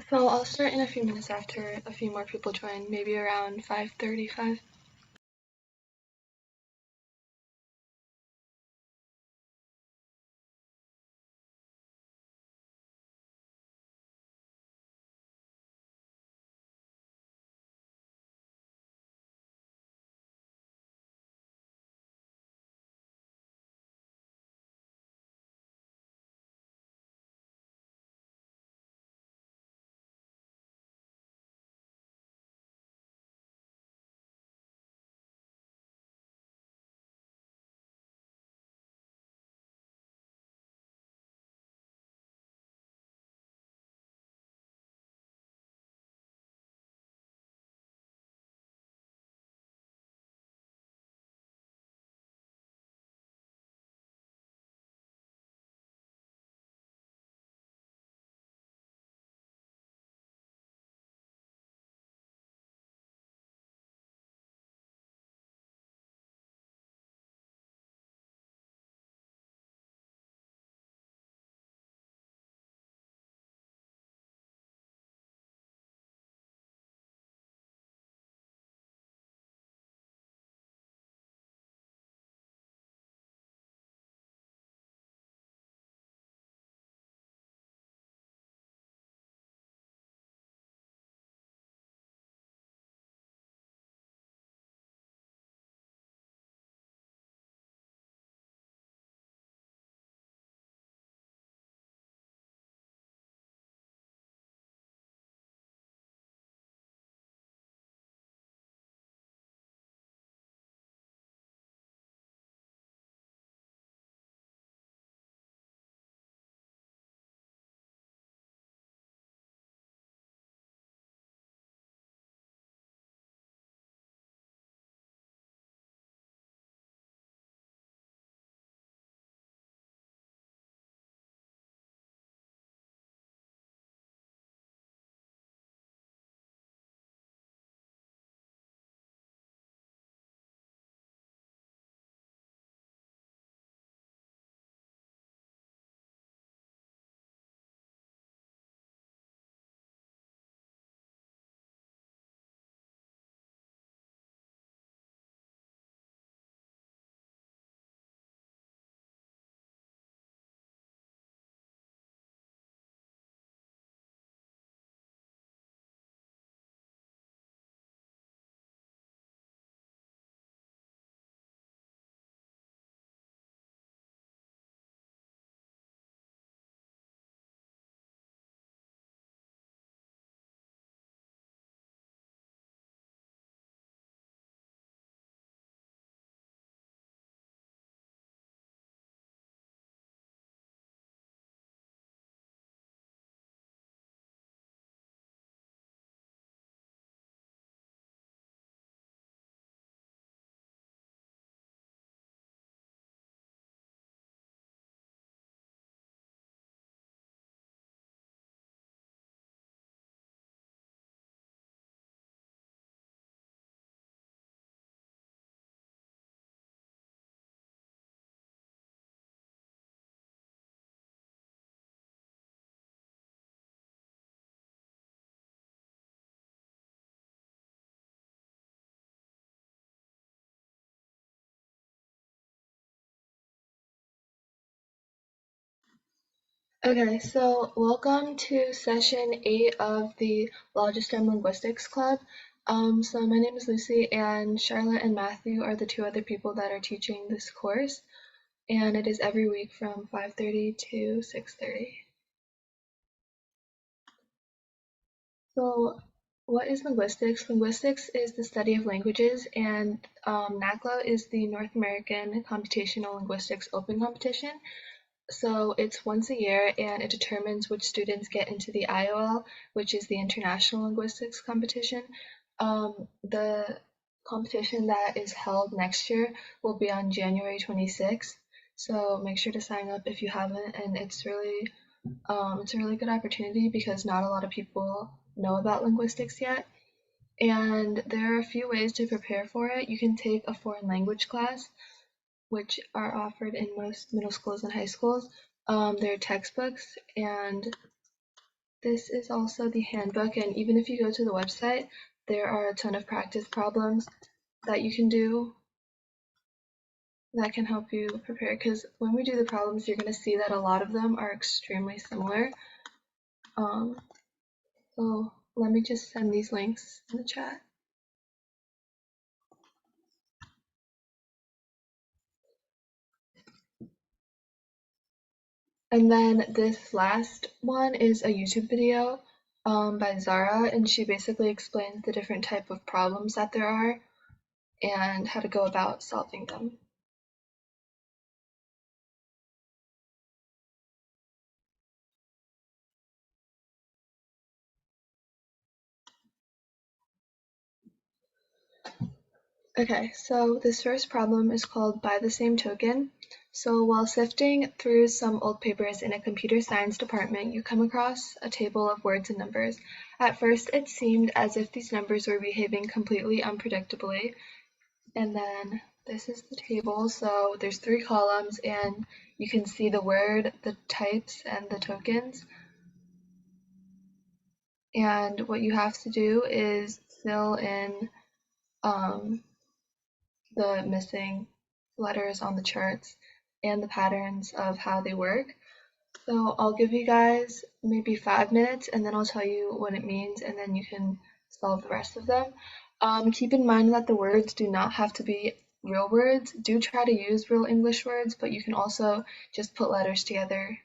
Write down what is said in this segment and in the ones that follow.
So I'll start in a few minutes after a few more people join, maybe around 5:35. Okay, so welcome to session 8 of the Logistem Linguistics Club. So my name is Lucy, and Charlotte and Matthew are the two other people that are teaching this course, and it is every week from 5:30 to 6:30. So what is linguistics? Linguistics is the study of languages, and NACLA is the North American Computational Linguistics Open Competition. So it's once a year, and it determines which students get into the IOL, which is the International Linguistics Competition. The competition that is held next year will be on January 26th. So make sure to sign up if you haven't, and it's a really good opportunity because not a lot of people know about linguistics yet. And there are a few ways to prepare for it. You can take a foreign language class, which are offered in most middle schools and high schools. There are textbooks, and This is also the handbook, and even if you go to the website, there are a ton of practice problems that you can do that can help you prepare, because when we do the problems, you're going to see that a lot of them are extremely similar. Um, so let me just send these links in the chat. And then this last one is a YouTube video by Zara, and she basically explains the different type of problems that there are and how to go about solving them. Okay, so this first problem is called by the same token. So while sifting through some old papers in a computer science department, you come across a table of words and numbers. At first, it seemed as if these numbers were behaving completely unpredictably. And then this is the table. So there's 3 columns, and you can see the word, the types, and the tokens. And what you have to do is fill in the missing letters on the charts and the patterns of how they work. So I'll give you guys maybe 5 minutes, and then I'll tell you what it means, and then you can solve the rest of them. Keep in mind that the words do not have to be real words. Do try to use real English words, but you can also just put letters together.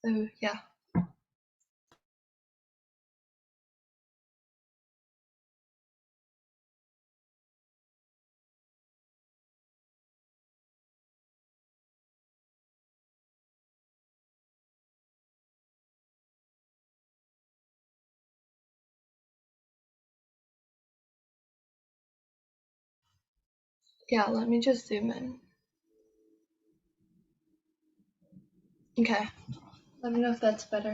So yeah. Yeah, let me just zoom in. Okay, let me know if that's better.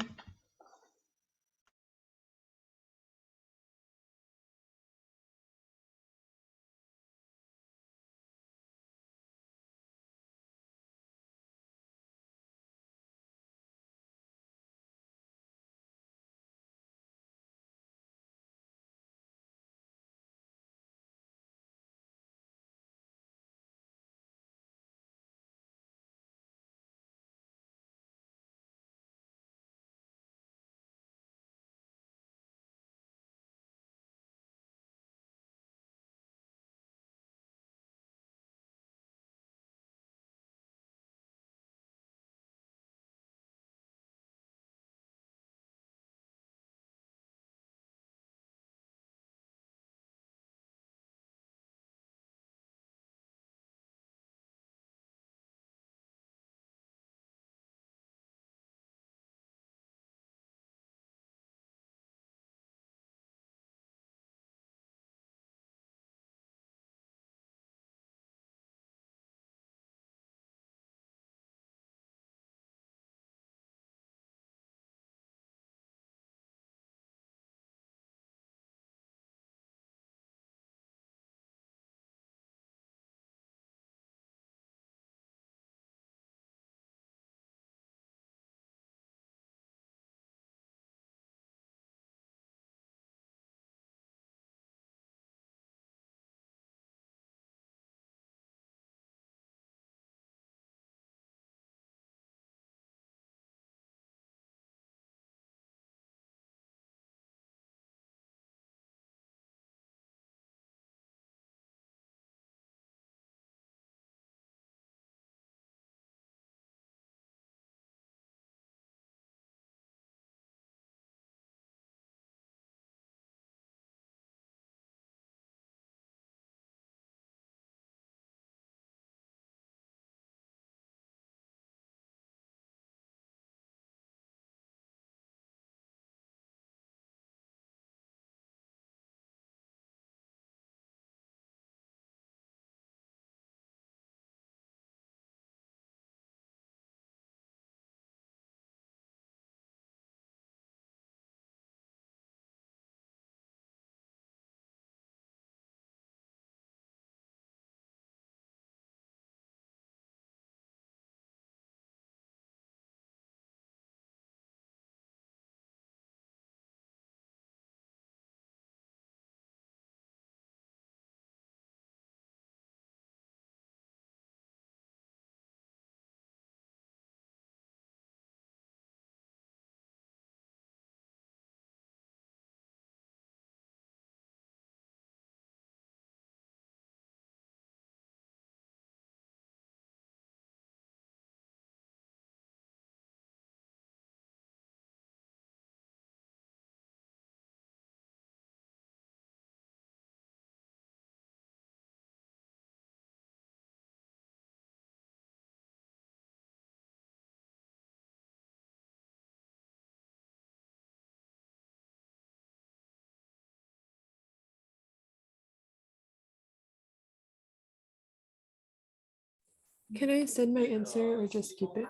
Can I send my answer or just keep it?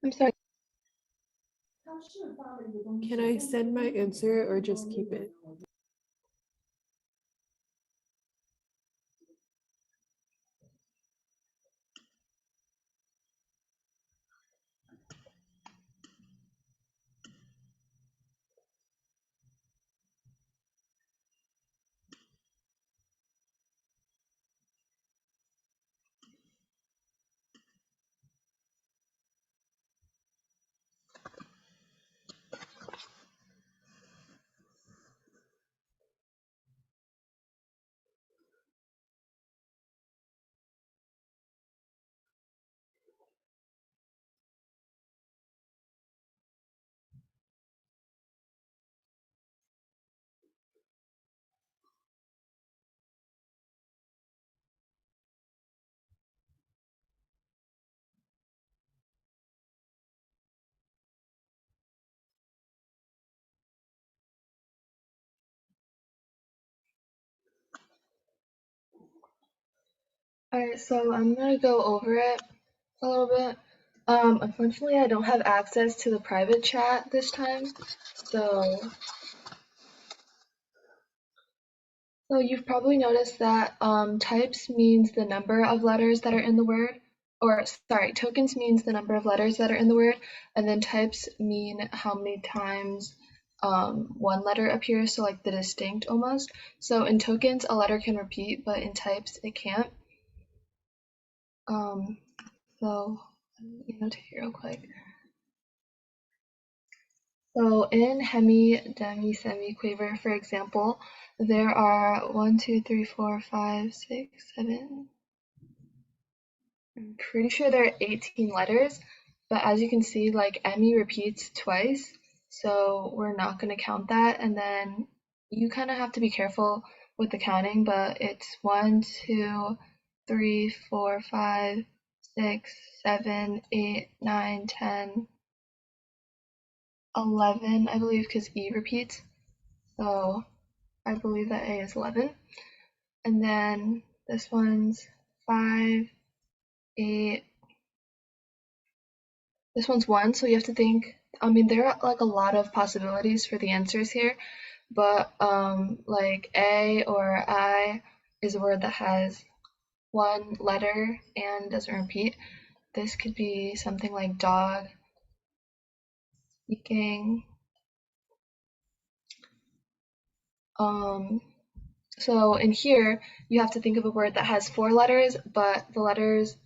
I'm sorry. Can I send my answer or just keep it? Alright, so I'm gonna go over it a little bit. Unfortunately, I don't have access to the private chat this time, so you've probably noticed that types means the number of letters that are in the word, or sorry, tokens means the number of letters that are in the word, and then types mean how many times one letter appears, so like the distinct almost. So in tokens, a letter can repeat, but in types, it can't. So let me notate here real quick. So in hemi, demi, semi, quaver, for example, there are 1, 2, 3, 4, 5, 6, 7. I'm pretty sure there are 18 letters, but as you can see, like Emmy repeats twice, so we're not going to count that. And then you kind of have to be careful with the counting, but it's 1, 2, 3, 4, 5, 6, 7, 8, 9, 10, 11, I believe, because E repeats. So I believe that A is 11. And then this one's 5, 8, this one's 1, so you have to think. I mean, there are like a lot of possibilities for the answers here, but like A or I is a word that has one letter and doesn't repeat. This could be something like dog, speaking. So in here, you have to think of a word that has 4 letters, but the letters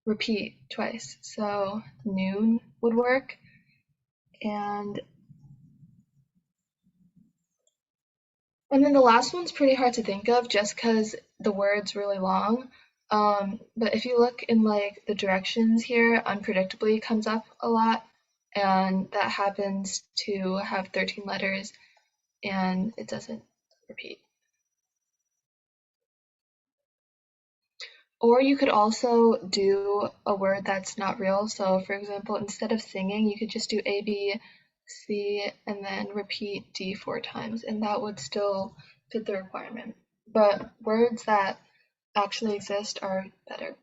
repeat twice. So noon would work. And then the last one's pretty hard to think of just because the word's really long. But if you look in like the directions here, unpredictably comes up a lot, and that happens to have 13 letters and it doesn't repeat. Or you could also do a word that's not real. So for example, instead of singing, you could just do A, B, C, and then repeat D 4 times, and that would still fit the requirement. But words that actually exist are better.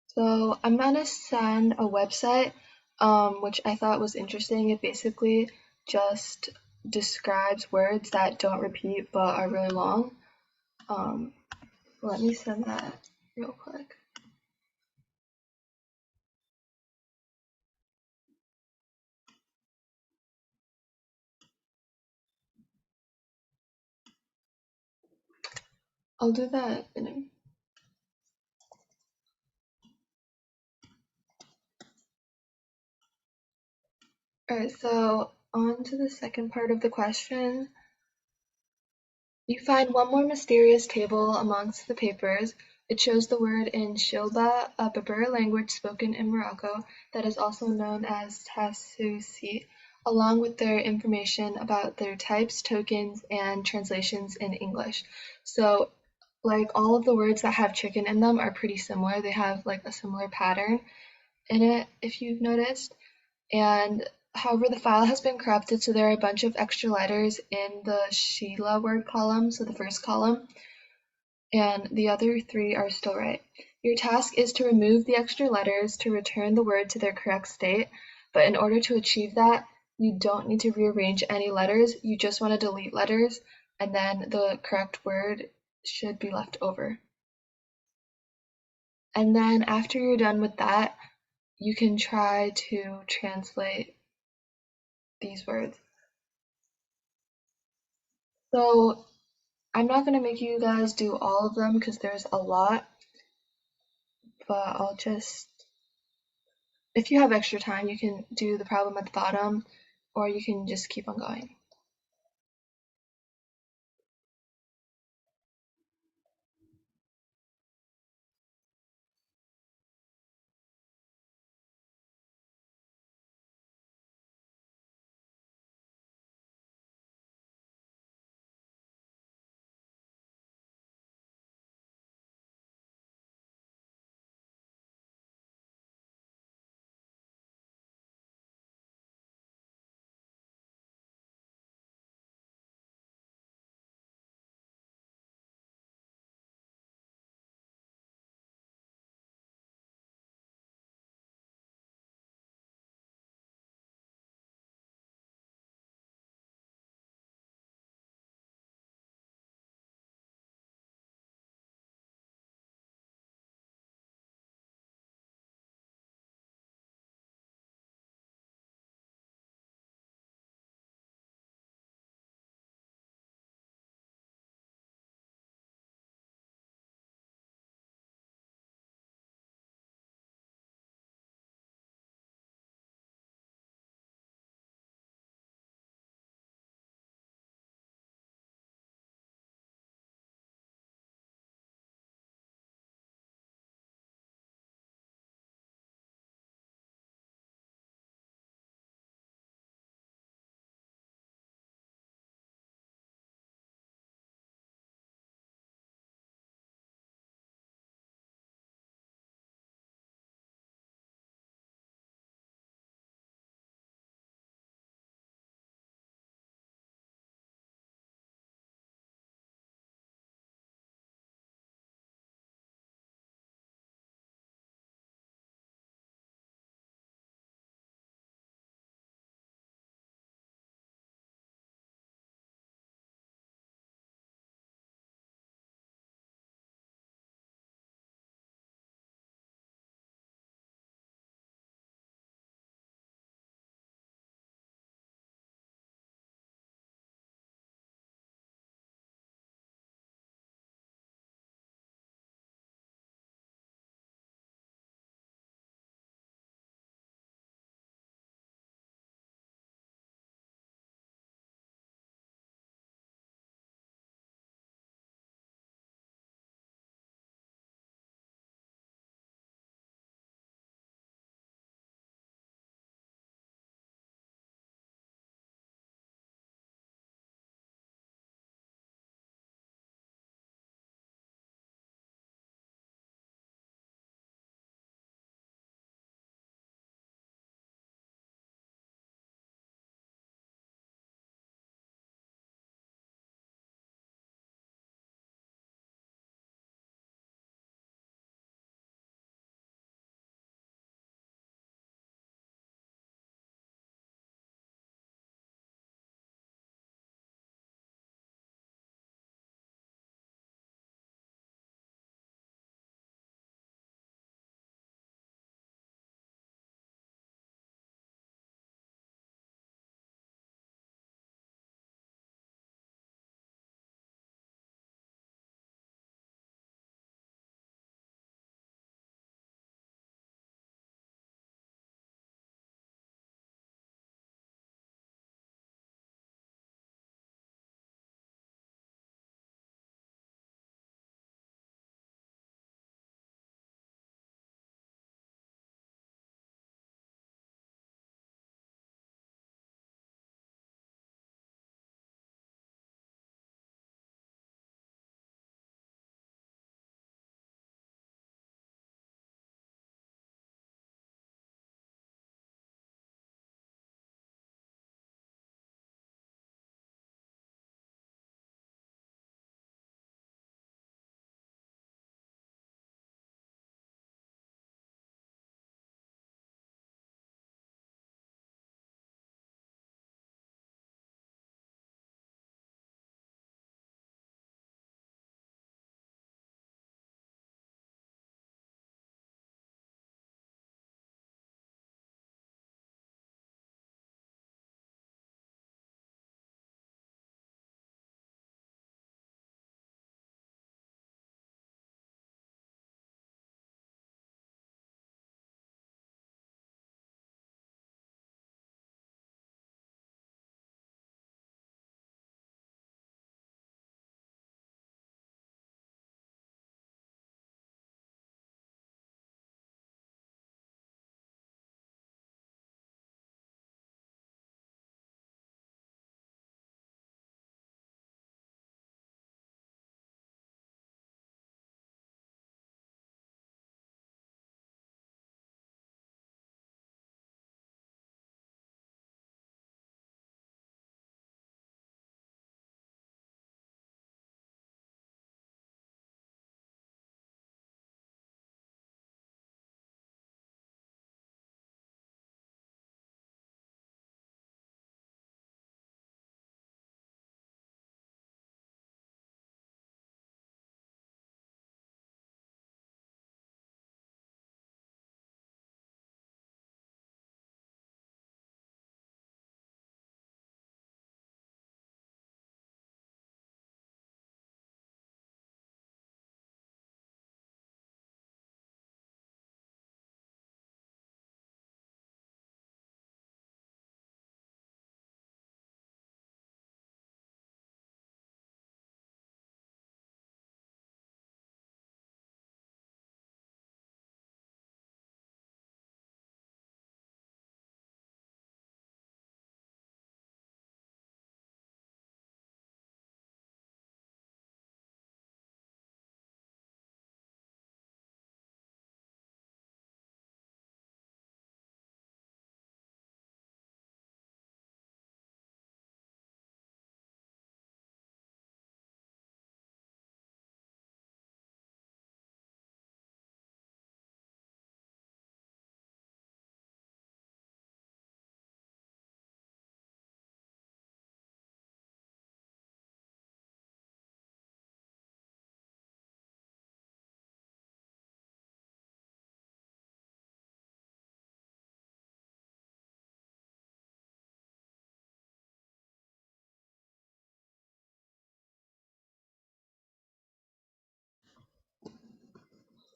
So I'm gonna send a website, which I thought was interesting. It basically just describes words that don't repeat but are really long. Let me send that real quick. I'll do that in a Alright, so on to the second part of the question. You find one more mysterious table amongst the papers. It shows the word in Shilba, a Berber language spoken in Morocco that is also known as Tasusi, along with their information about their types, tokens, and translations in English. So like all of the words that have chicken in them are pretty similar. They have like a similar pattern in it, if you've noticed. And however, the file has been corrupted, so there are a bunch of extra letters in the Sheila word column, so the first column, and the other three are still right. Your task is to remove the extra letters to return the word to their correct state, but in order to achieve that, you don't need to rearrange any letters, you just want to delete letters, and then the correct word should be left over. And then after you're done with that, you can try to translate these words. So I'm not going to make you guys do all of them because there's a lot, but I'll just, if you have extra time, you can do the problem at the bottom, or you can just keep on going.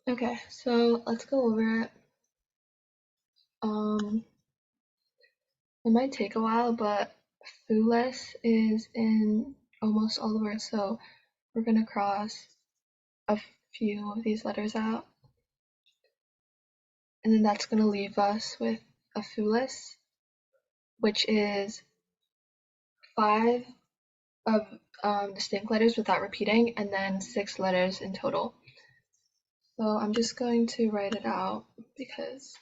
Okay, so let's go over it. It might take a while, but foolish is in almost all the words, so we're gonna cross a few of these letters out, and then that's gonna leave us with a foolish, which is 5 of distinct letters without repeating, and then 6 letters in total. So I'm just going to write it out because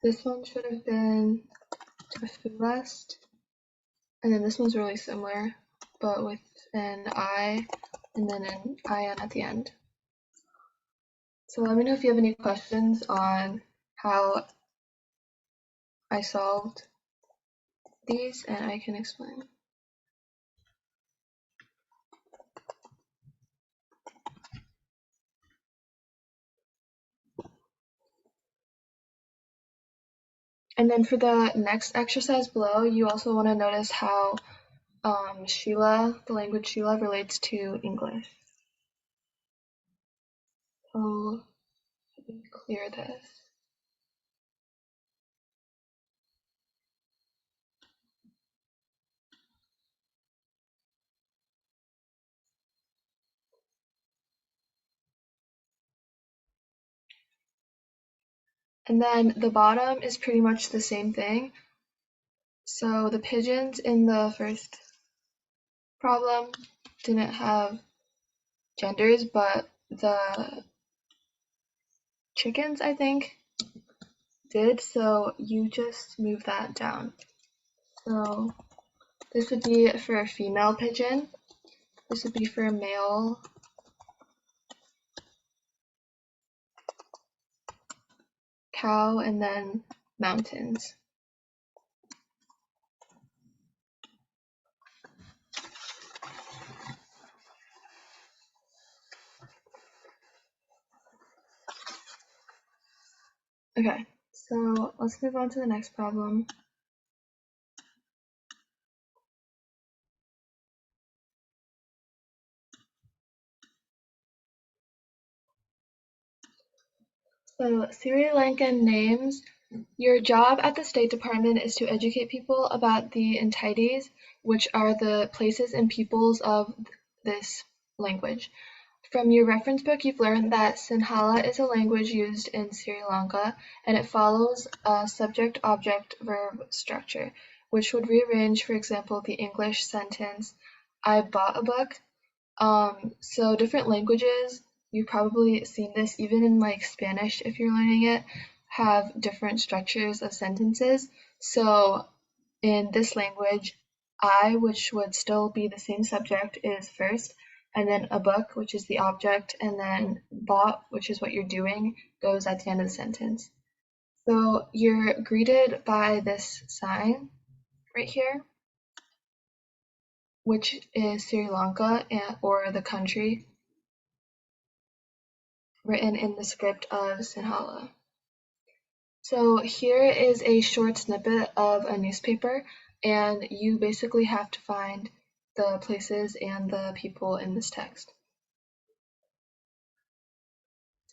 this one should have been to West, and then this one's really similar, but with an I and then an IN at the end. So let me know if you have any questions on how I solved these, and I can explain. And then for the next exercise below, you also want to notice how Sheila, the language Sheila, relates to English. So let me clear this. And then the bottom is pretty much the same thing. So the pigeons in the first problem didn't have genders, but the chickens, I think, did, so you just move that down. So this would be for a female pigeon. This would be for a male. Cow, and then mountains. Okay, so let's move on to the next problem. So Sri Lankan names. Your job at the State Department is to educate people about the entities, which are the places and peoples of this language. From your reference book, you've learned that Sinhala is a language used in Sri Lanka, and it follows a subject-object-verb structure, which would rearrange, for example, the English sentence, I bought a book. So different languages, you've probably seen this even in like Spanish if you're learning it, have different structures of sentences. So in this language, I, which would still be the same subject, is first, and then a book, which is the object, and then bought, which is what you're doing, goes at the end of the sentence. So you're greeted by this sign right here, which is Sri Lanka or the country, written in the script of Sinhala. So here is a short snippet of a newspaper, and you basically have to find the places and the people in this text.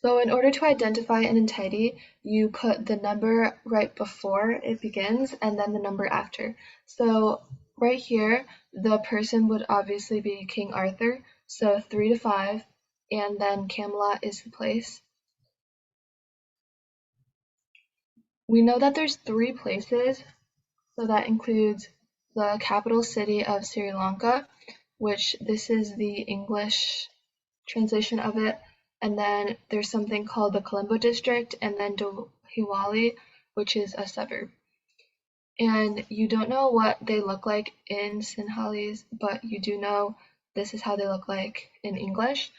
So in order to identify an entity, you put the number right before it begins and then the number after. So right here, the person would obviously be King Arthur, so 3 to 5, and then Camelot is the place. We know that there's 3 places, so that includes the capital city of Sri Lanka, which this is the English translation of it, and then there's something called the Colombo district, and then Diwali, which is a suburb. And you don't know what they look like in Sinhalese, but you do know this is how they look like in English.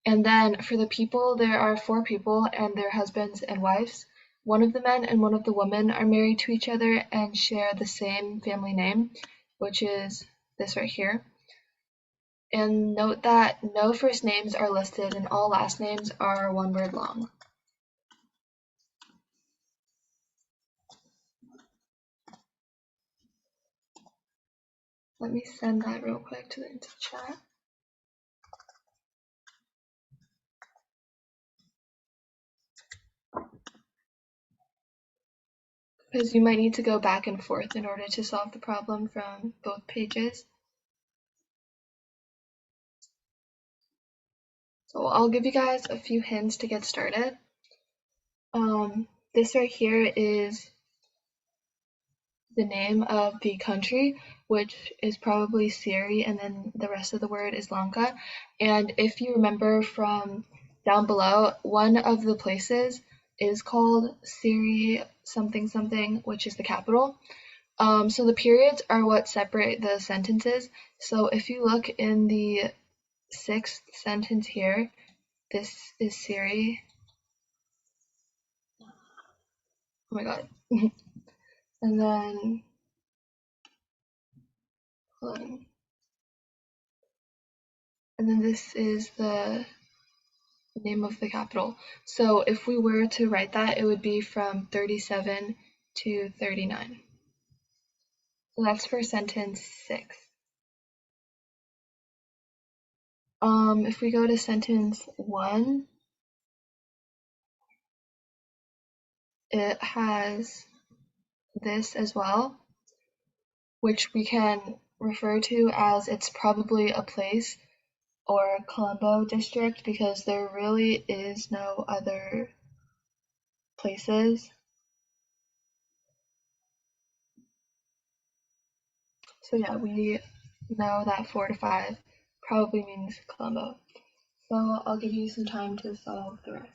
And then for the people, there are 4 people and their husbands and wives. One of the men and one of the women are married to each other and share the same family name, which is this right here. And note that no first names are listed and all last names are one word long. Let me send that real quick to the chat. because you might need to go back and forth in order to solve the problem from both pages. So I'll give you guys a few hints to get started. This right here is the name of the country, which is probably Siri, and then the rest of the word is Lanka. And if you remember from down below, one of the places is called Siri something something, which is the capital. So the periods are what separate the sentences. So if you look in the sixth sentence here, this is Siri. Oh my god. And then, hold on. And then this is the name of the capital. So if we were to write that, it would be from 37 to 39. So that's for sentence 6. If we go to sentence 1, it has this as well, which we can refer to as it's probably a place or Colombo district because there really is no other places. So yeah, we know that 4 to 5 probably means Colombo. So I'll give you some time to solve the rest.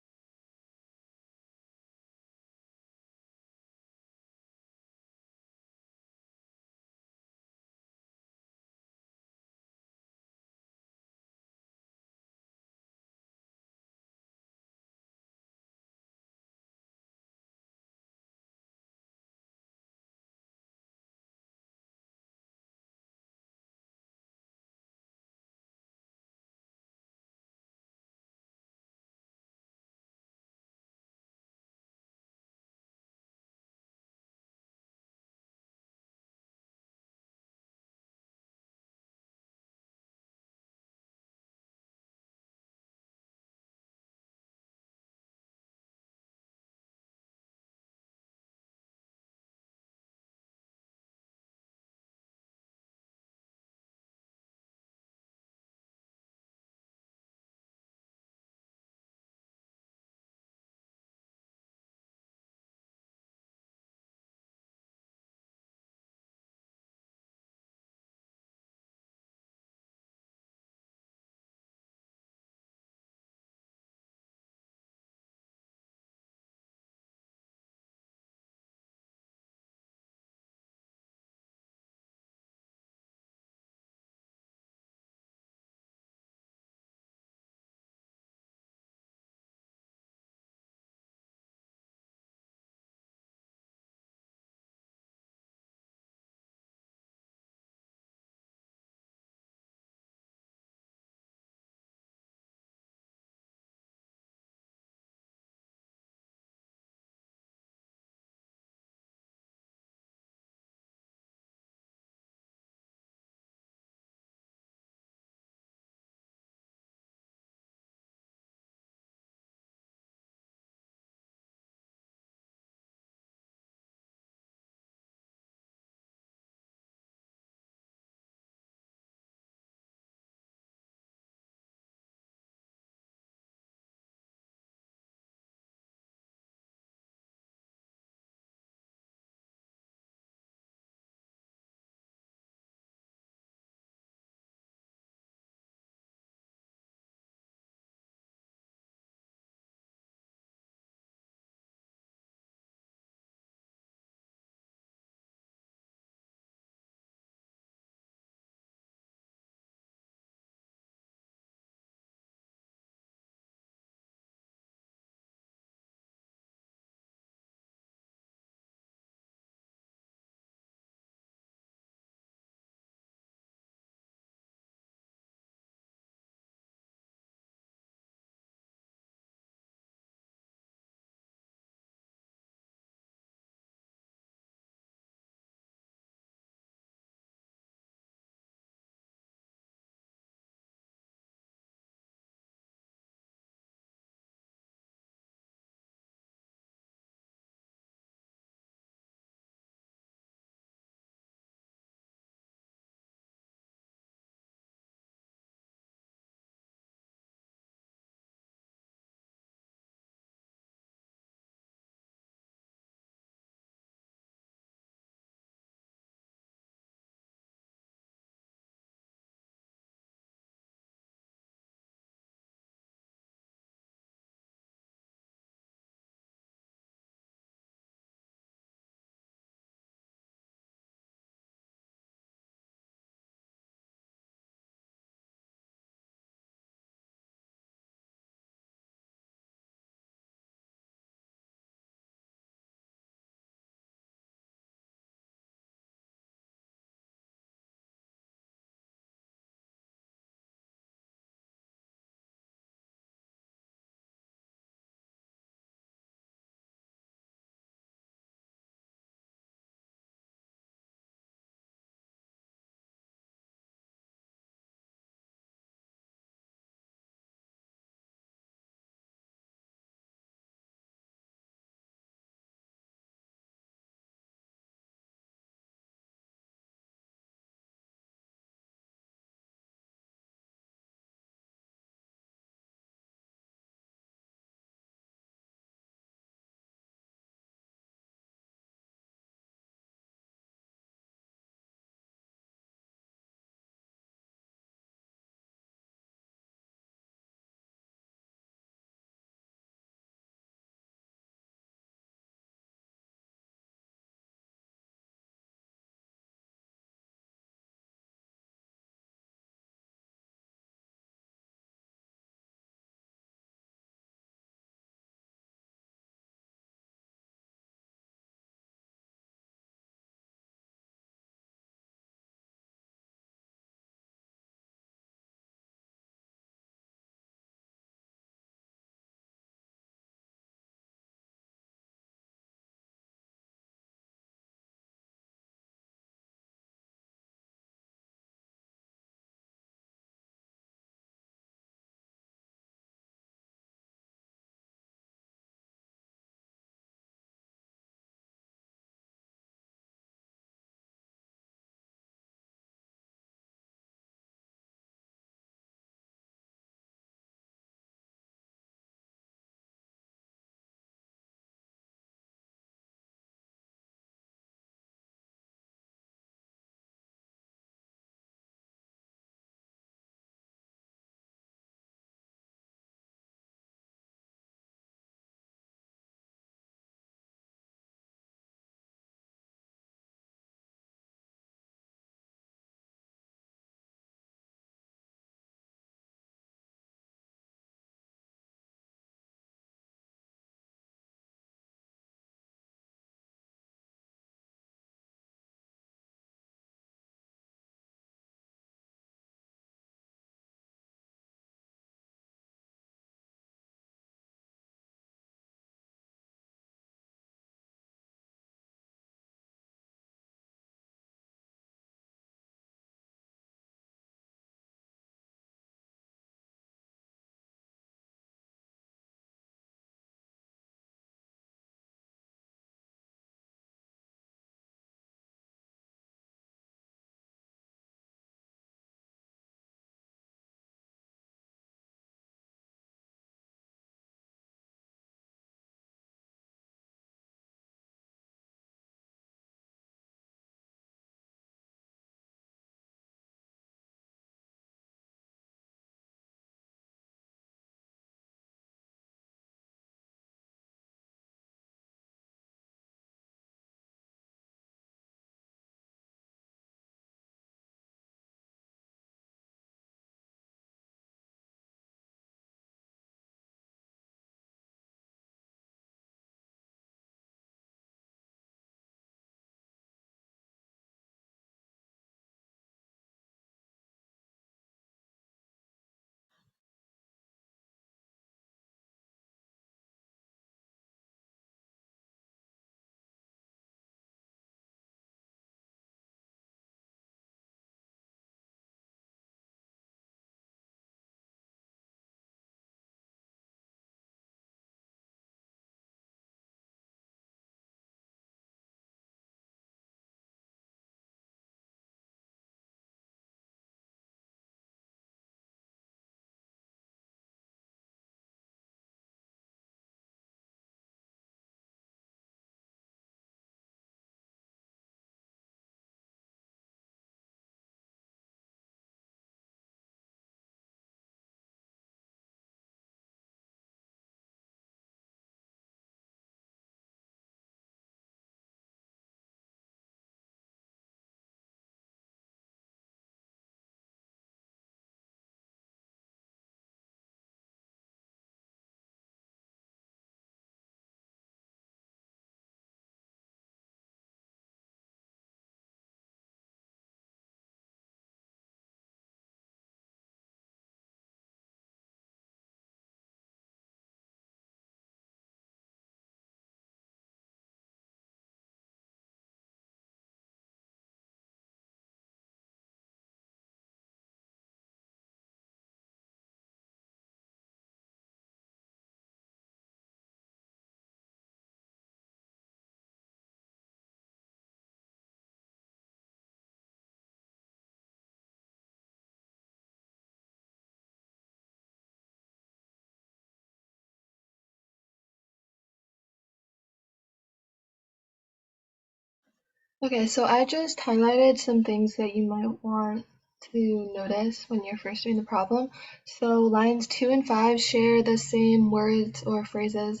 Okay, so I just highlighted some things that you might want to notice when you're first doing the problem. So lines 2 and 5 share the same words or phrases,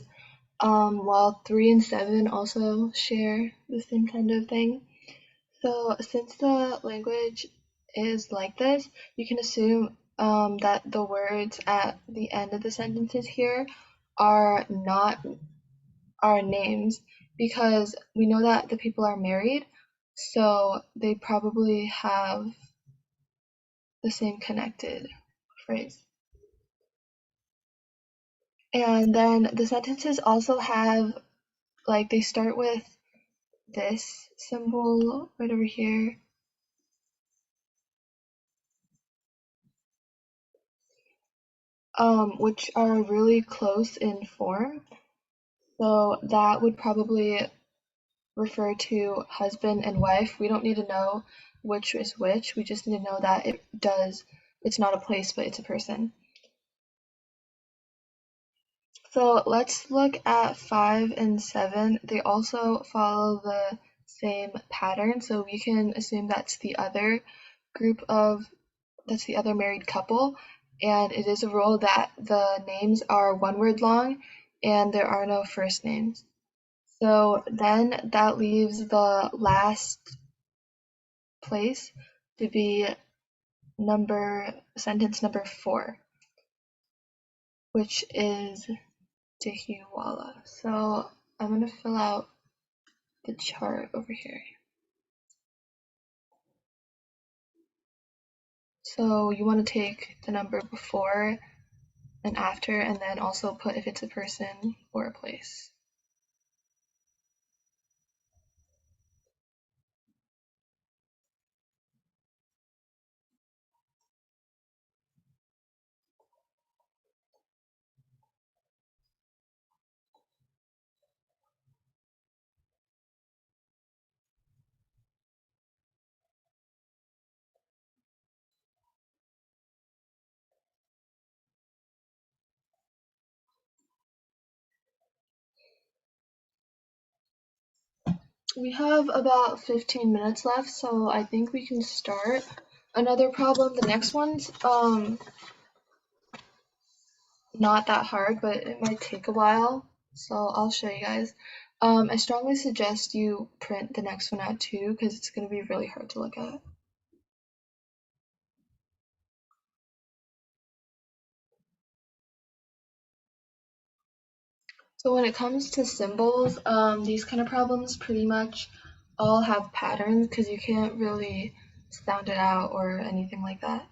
while 3 and 7 also share the same kind of thing. So since the language is like this, you can assume that the words at the end of the sentences here are not our names because we know that the people are married, so they probably have the same connected phrase. And then the sentences also have, like, they start with this symbol right over here, which are really close in form. So that would probably refer to husband and wife. We don't need to know which is which. We just need to know that it's not a place, but it's a person. So let's look at 5 and 7. They also follow the same pattern, so we can assume that's the other married couple, and it is a rule that the names are one word long and there are no first names. So then that leaves the last place to be sentence number 4, which is Dahiwala. So I'm gonna fill out the chart over here. So you want to take the number before and after, and then also put if it's a person or a place. We have about 15 minutes left, so I think we can start another problem. The next one's not that hard, but it might take a while, so I'll show you guys. I strongly suggest you print the next one out too, because it's going to be really hard to look at. So when it comes to symbols, these kind of problems pretty much all have patterns because you can't really sound it out or anything like that.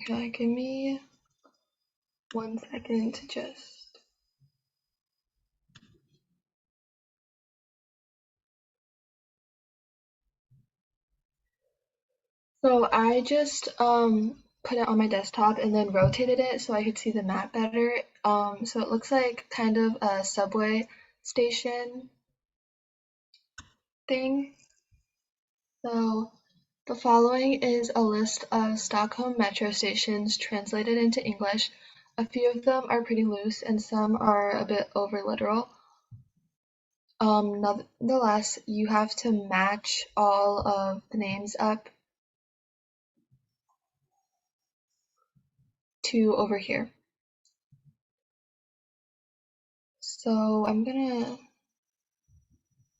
Okay, give me 1 second to just. So I just put it on my desktop and then rotated it so I could see the map better. So it looks like kind of a subway station thing. So the following is a list of Stockholm metro stations translated into English. A few of them are pretty loose and some are a bit over literal. Nonetheless, you have to match all of the names up to over here. So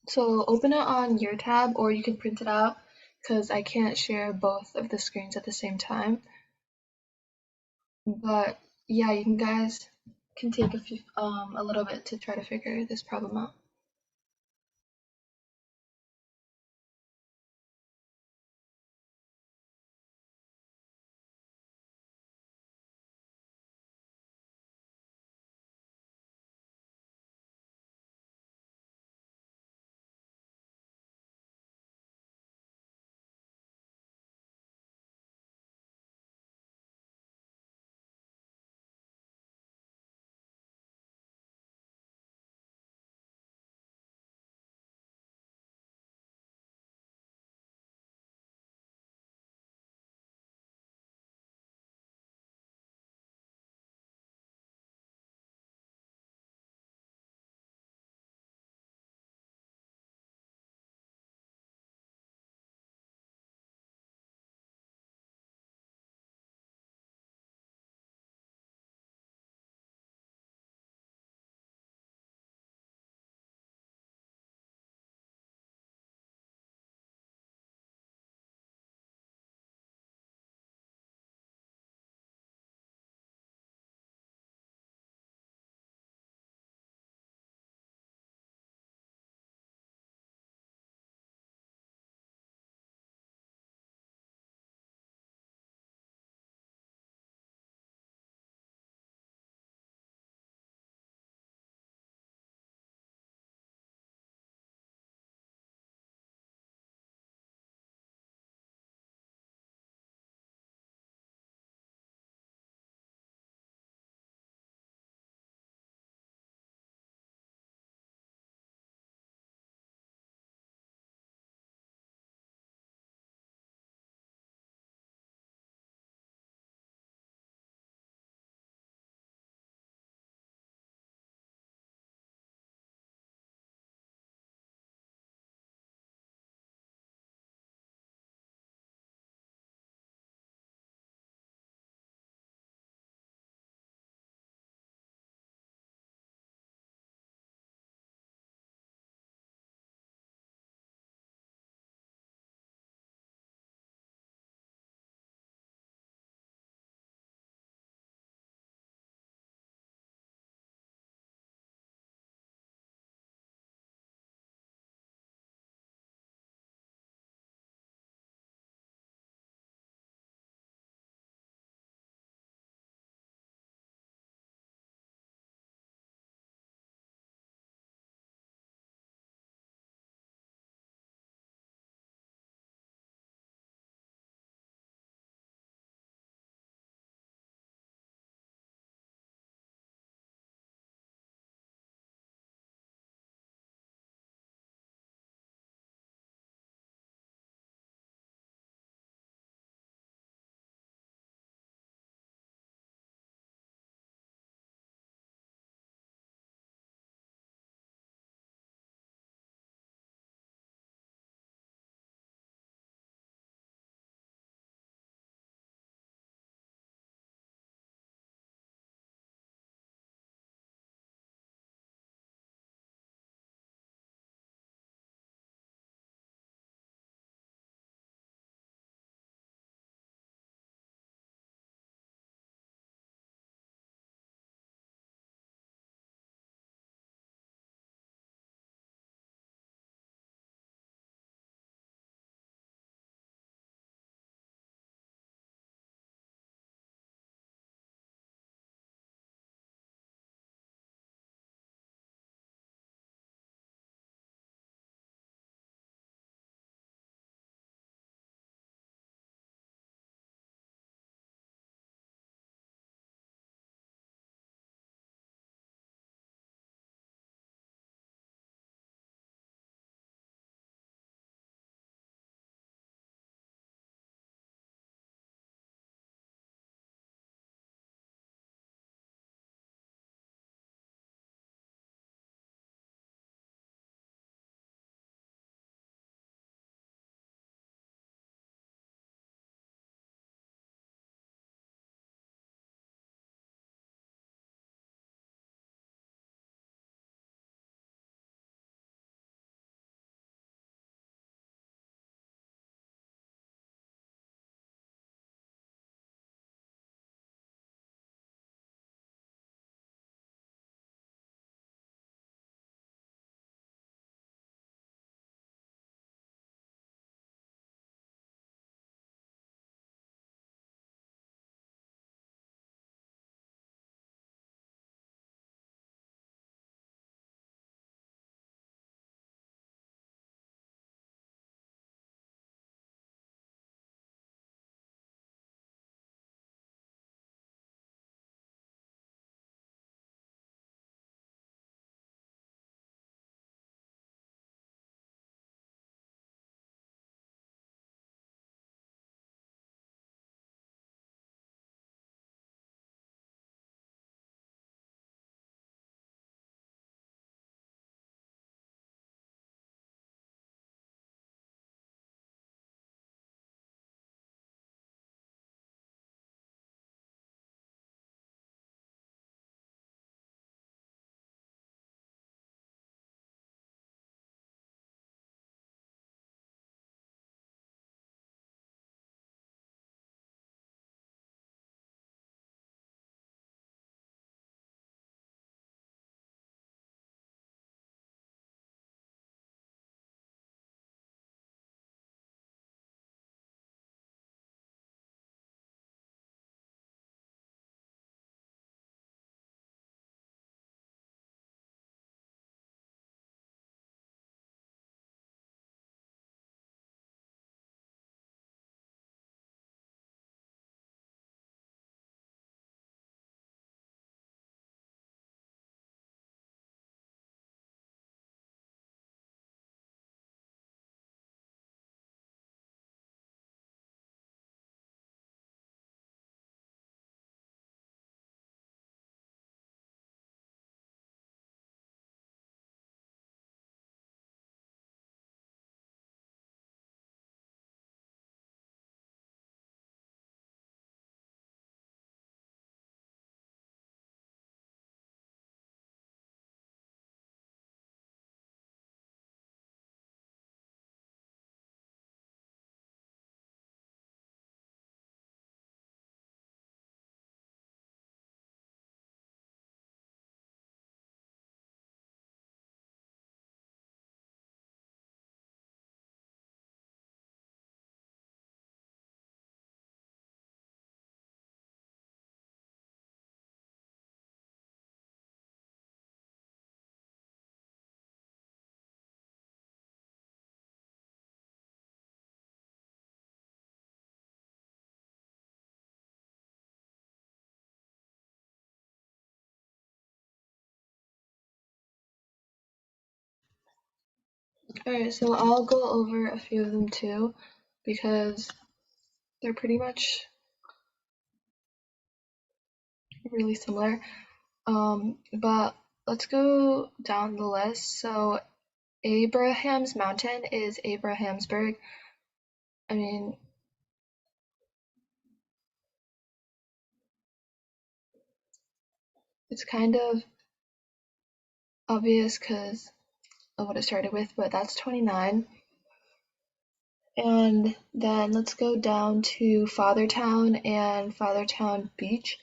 so open it on your tab or you can print it out because I can't share both of the screens at the same time. But yeah, you guys can take a little bit to try to figure this problem out. Alright, so I'll go over a few of them too, because they're pretty much really similar. But let's go down the list. So Abraham's Mountain is Abrahamsburg. I mean, it's kind of obvious because of what it started with, but that's 29. And then let's go down to Fathertown and Fathertown Beach.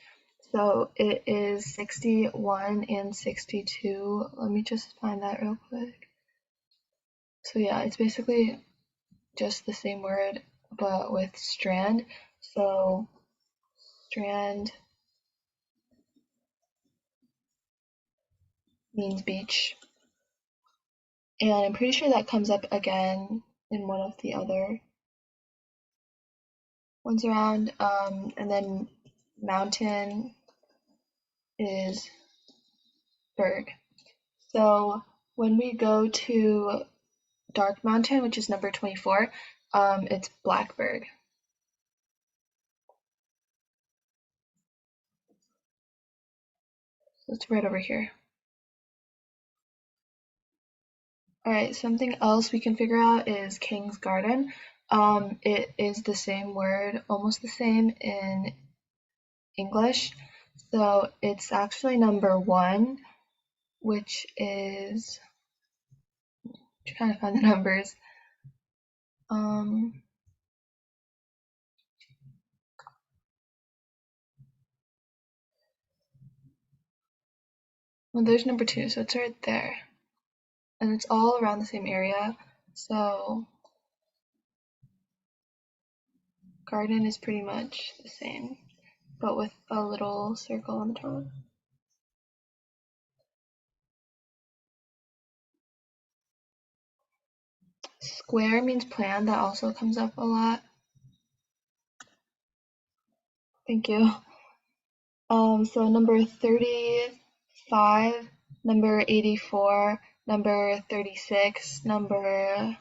So it is 61 and 62. Let me just find that real quick. So yeah, it's basically just the same word, but with strand. So strand means beach. And I'm pretty sure that comes up again in one of the other ones around. And then mountain is berg. So when we go to Dark Mountain, which is number 24, it's Blackberg. So it's right over here. Alright, something else we can figure out is King's Garden. It is the same word, almost the same in English. So it's actually number 1, which is, I'm trying to find the numbers. Well, there's number 2, so it's right there. And it's all around the same area. So garden is pretty much the same, but with a little circle on the top. Square means plan. That also comes up a lot. Thank you. So number 35, number 84, number 36, number,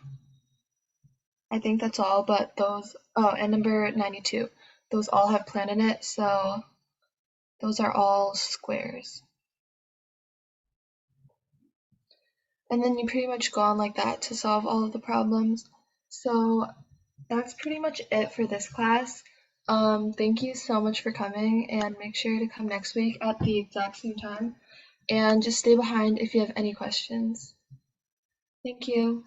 I think that's all, but those, oh, and number 92. Those all have plan in it, so those are all squares. And then you pretty much go on like that to solve all of the problems. So that's pretty much it for this class. Thank you so much for coming, and make sure to come next week at the exact same time. And just stay behind if you have any questions. Thank you.